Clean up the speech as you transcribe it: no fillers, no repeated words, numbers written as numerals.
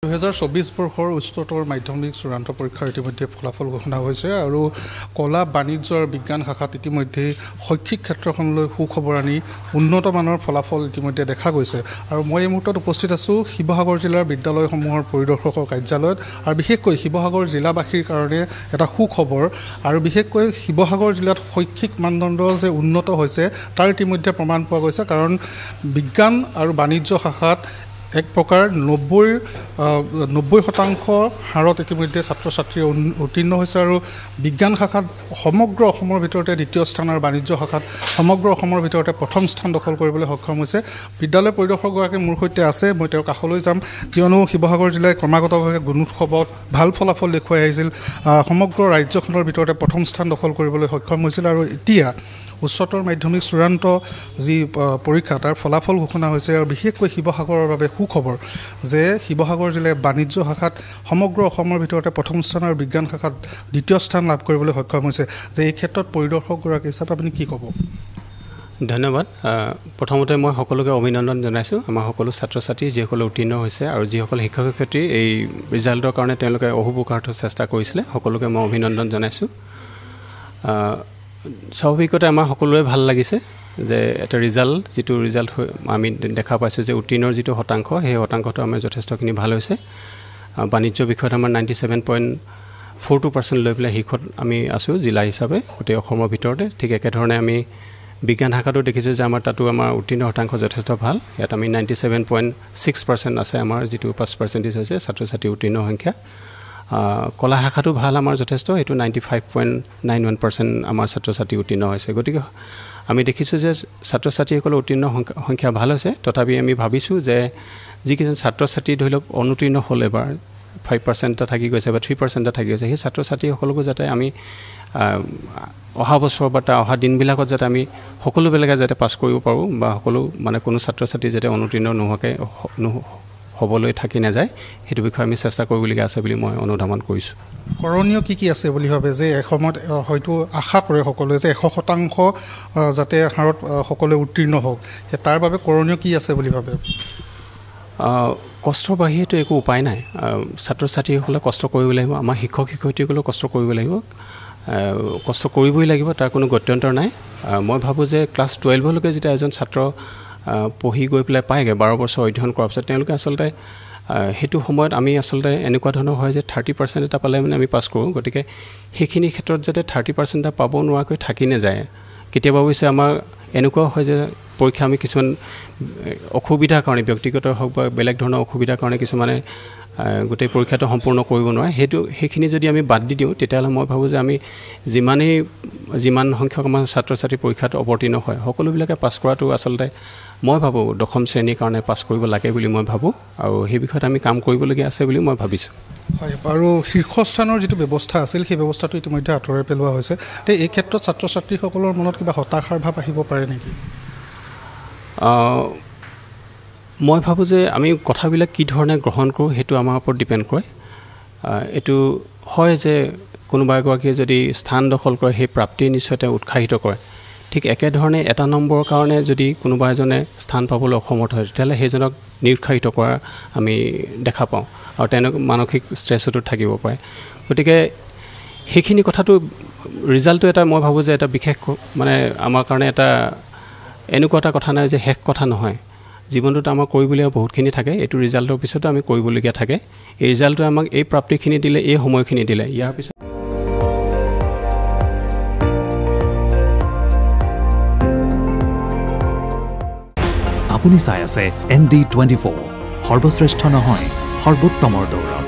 2024 বৰ্ষৰ উচ্চতৰ মাধ্যমিক চূড়ান্ত পৰীক্ষাৰ ইতিমধ্যে ফলাফল ঘোষণা হৈছে আৰু কলা বাণিজ্য আৰু বিজ্ঞান শাখাত ইতিমধ্যে শৈক্ষিক ক্ষেত্ৰখনলৈ সুখবৰ আনি উন্নত মানৰ ফলাফল ইতিমধ্যে দেখা গৈছে আৰু মই এই মুহূৰ্তত উপস্থিত আছো শিৱসাগৰ জিলাৰ বিদ্যালয়সমূহৰ পৰিদৰ্শকৰ কাৰ্যালয়ত আৰু বিশেষকৈ শিৱসাগৰ জিলাবাসীৰ কাৰণে এটা সুখবৰ আৰু বিশেষকৈ শিৱসাগৰ জিলাত শৈক্ষিক মানদণ্ড যে উন্নত হৈছে তাৰ ইতিমধ্যে প্ৰমাণ পোৱা গৈছে কাৰণ বিজ্ঞান আৰু বাণিজ্য শাখাত এক প্ৰকাৰ 90% হাৰত ইতিমধ্যে ছাত্ৰ ছাত্ৰী উত্তীৰ্ণ হৈছে আৰু বিজ্ঞান শাখাত সমগ্ৰ অসমৰ ভিতৰতে দ্বিতীয় স্থান আৰু বাণিজ্য শাখাত সমগ্ৰ অসমৰ ভিতৰতে প্ৰথম স্থান দখল কৰিবলৈ সক্ষম হৈছে বিদ্যালয় পৰিদৰ্শকগৰাকী মোৰ সৈতে আছে মই তেওঁৰ কাষলৈ যাম কিয়নো শিৱসাগৰ জিলাই ক্ৰমাগতভাৱে গুণোৎসৱত ভাল ফলাফল দেখুৱাই আহিছিল সমগ্ৰ ৰাজ্যখনৰ ভিতৰতে প্ৰথম স্থান দখল কৰিবলৈ সক্ষম হৈছিল আৰু এতিয়া উচ্চতৰ মাধ্যমিক চূড়ান্ত যি পৰীক্ষা তাৰ ফলাফল ঘোষণা হৈছে আৰু বিশেষকৈ শিৱসাগৰৰ বাবে সুখবৰ যে শিৱসাগৰ জিলাৰ বাণিজ্য শাখাত সমগ্ৰ অসমৰ ভিতৰতে প্ৰথম স্থান আৰু বিজ্ঞান শাখাত দ্বিতীয় স্থান লাভ কৰিবলৈ সক্ষম হৈছে যে এই ক্ষেত্ৰত পৰিদৰ্শকগৰাকী হিচাপে আপুনি কি ক'ব ধন্যবাদ প্ৰথমতে মই সকলোকে অভিনন্দন জনাইছোঁ আমাৰ সকলো ছাত্ৰ ছাত্ৰী যিসকলে উত্তীৰ্ণ হৈছে আৰু যিসকল শিক্ষক শিক্ষয়িত্ৰী এই ৰিজাল্টৰ কাৰণে তেওঁলোকে অহোপুকাৰ্থ চেষ্টা কৰিছিলে সকলোকে মই অভিনন্দন জনাইছোঁ স্বাভাৱিকতে আমাৰ সকলোৰে ভাল লাগিছে যে এটা যিটো ৰিজাল্ট আমি দেখা পাইছোঁ যে উত্তীৰ্ণৰ যিটো শতাংশ সেই শতাংশটো আমাৰ যথেষ্টখিনি ভাল হৈছে বাণিজ্য বিষয়ত আমাৰ 97.42% লৈ পেলাই শীৰ্ষত আমি আছোঁ জিলা হিচাপে গোটেই অসমৰ ভিতৰতে ঠিক একেধৰণে আমি বিজ্ঞান শাখাটো দেখিছোঁ যে আমাৰ তাতো আমাৰ উত্তীৰ্ণ শতাংশ যথেষ্ট ভাল ইয়াত আমি 97.6% আছে আমাৰ যিটো 5% হৈছে ছাত্ৰ ছাত্ৰী উত্তীৰ্ণ সংখ্যা কলা শাখাটো ভাল আমাৰ যথেষ্ট এইটো 95.91% আমাৰ ছাত্ৰ ছাত্ৰী উত্তীৰ্ণ হৈছে গতিকে আমি দেখিছোঁ যে ছাত্ৰ ছাত্ৰীসকলৰ উত্তীৰ্ণ সংখ্যা ভাল হৈছে তথাপি আমি ভাবিছোঁ যে যিকেইজন ছাত্ৰ ছাত্ৰী ধৰি লওক অনুত্তীৰ্ণ হ'ল এবাৰ 5% এটা থাকি গৈছে বা 3% এটা থাকি গৈছে সেই ছাত্ৰ ছাত্ৰীসকলকো যাতে আমি অহা বছৰ বা অহা দিনবিলাকত যাতে আমি সকলোবিলাকে যাতে পাছ কৰিব পাৰোঁ বা সকলো মানে কোনো ছাত্ৰ ছাত্ৰী যাতে অনুত্তীৰ্ণ নোহোৱাকৈ হ'বলৈ থাকি নাযায় সেইটো বিষয়ে আমি চেষ্টা কৰিবলগীয়া আছে বুলি মই অনুধাৱন কৰিছোঁ কৰণীয় কি আছে বুলি ভাবে যে এসময়ত হয়তো আশা কৰে সকলোৱে যে 100% যাতে হাৰত সকলোৱে উত্তীৰ্ণ হওক তাৰ বাবে কৰণীয় কি আছে বুলি ভাবে কষ্টৰ বাহিৰেতো একো উপায় নাই ছাত্ৰ ছাত্ৰীসকলে কষ্ট কৰিব লাগিব আমাৰ শিক্ষক শিক্ষয়িত্ৰীসকলেও কষ্ট কৰিব লাগিব কষ্ট কৰিবই লাগিব তাৰ কোনো গত্যন্তৰ নাই মই ভাবোঁ যে ক্লাছ 12লৈকে যেতিয়া এজন ছাত্ৰ পঢ়ি গৈ পেলাই পায়গৈ 12 বছৰ অধ্যয়ন কৰাৰ পিছত তেওঁলোকে আচলতে সেইটো সময়ত আমি আচলতে এনেকুৱা ধৰণৰ হয় যে 30% এটা পালে মানে আমি পাছ কৰোঁ গতিকে সেইখিনি ক্ষেত্ৰত যাতে 30% এটা পাব নোৱাৰাকৈ থাকি নাযায় কেতিয়াবা অৱশ্যে আমাৰ এনেকুৱা হয় যে পৰীক্ষা আমি কিছুমান অসুবিধাৰ কাৰণে ব্যক্তিগত হওক বা বেলেগ ধৰণৰ অসুবিধাৰ কাৰণে কিছুমানে গোটেই পৰীক্ষাটো সম্পূৰ্ণ কৰিব নোৱাৰে সেইখিনি যদি আমি বাদ দি দিওঁ তেতিয়াহ'লে মই ভাবোঁ যে আমি যিমান সংখ্যক আমাৰ ছাত্ৰ ছাত্ৰী পৰীক্ষাত অৱতীৰ্ণ হয় সকলোবিলাকে পাছ কৰাটো আচলতে মই ভাবোঁ দশম শ্ৰেণীৰ কাৰণে পাছ কৰিব লাগে বুলি মই ভাবোঁ আৰু সেই বিষয়ত আমি কাম কৰিবলগীয়া আছে বুলি মই ভাবিছোঁ হয় আৰু শীৰ্ষস্থানৰ যিটো ব্যৱস্থা আছিল সেই ব্যৱস্থাটো ইতিমধ্যে আঁতৰাই পেলোৱা হৈছে তে এই ক্ষেত্ৰত ছাত্ৰ ছাত্ৰীসকলৰ মনত কিবা হতাশাৰ ভাৱ আহিব পাৰে নেকি মই ভাবোঁ যে আমি কথাবিলাক কি ধৰণে গ্ৰহণ কৰোঁ সেইটো আমাৰ ওপৰত ডিপেণ্ড কৰে এইটো হয় যে কোনোবা এগৰাকীয়ে যদি স্থান দখল কৰে সেই প্ৰাপ্তি নিশ্চয় তেওঁ উৎসাহিত কৰে ঠিক একেধৰণে এটা নম্বৰৰ কাৰণে যদি কোনোবা এজনে স্থান পাবলৈ অসমৰ্থ হয় তেতিয়াহ'লে সেইজনক নিৰুৎসাহিত কৰা আমি দেখা পাওঁ আৰু তেওঁলোক মানসিক ষ্ট্ৰেছতো থাকিব পাৰে গতিকে সেইখিনি কথাটো ৰিজাল্টটো এটা মই ভাবোঁ যে এটা বিশেষ মানে আমাৰ কাৰণে এটা এনেকুৱা এটা কথা নাই যে শেষ কথা নহয় জীৱনটোত আমাৰ কৰিবলগীয়া বহুতখিনি থাকে এইটো ৰিজাল্টৰ পিছতো আমি কৰিবলগীয়া থাকে এই ৰিজাল্টটোৱে আমাক এই প্ৰাপ্তিখিনি দিলে এই সময়খিনি দিলে ইয়াৰ পিছত আপুনি চাই আছে ND24 সৰ্বশ্ৰেষ্ঠ নহয় সৰ্বোত্তমৰ দৌৰ